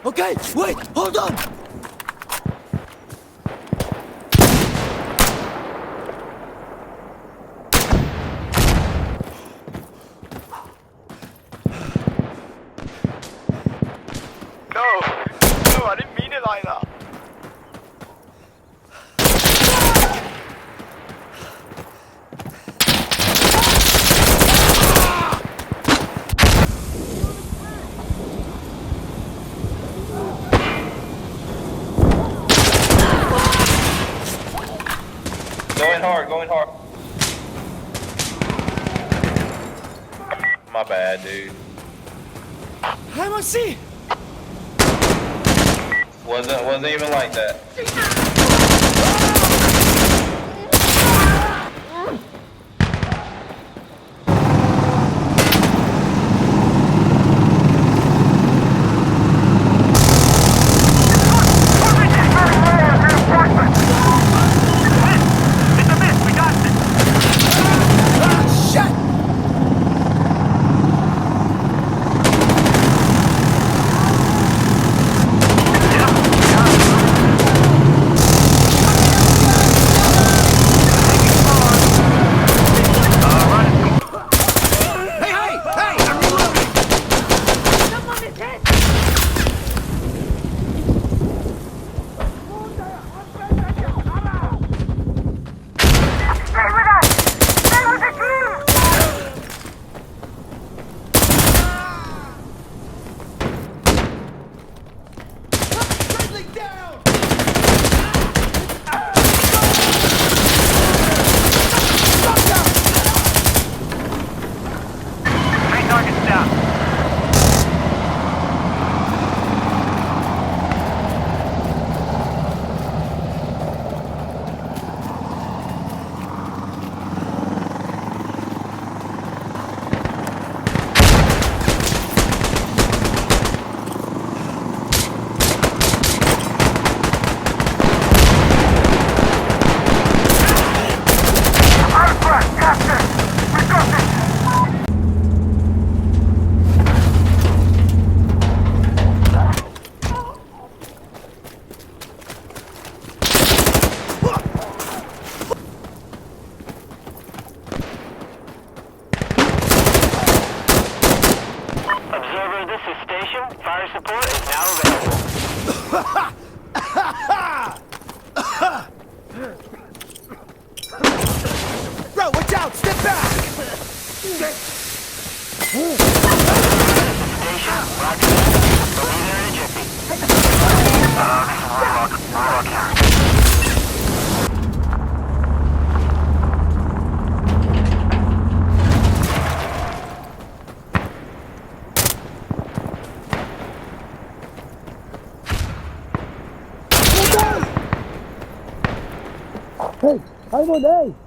Okay, wait, hold on! No, I didn't mean it like that. Going hard. My bad, dude. I'm see. Wasn't even like that. Fire support is now available. Bro, watch out! Step back! Station, roger. We'll be there in a jiffy. This is Warlock. Hey, I'm on A!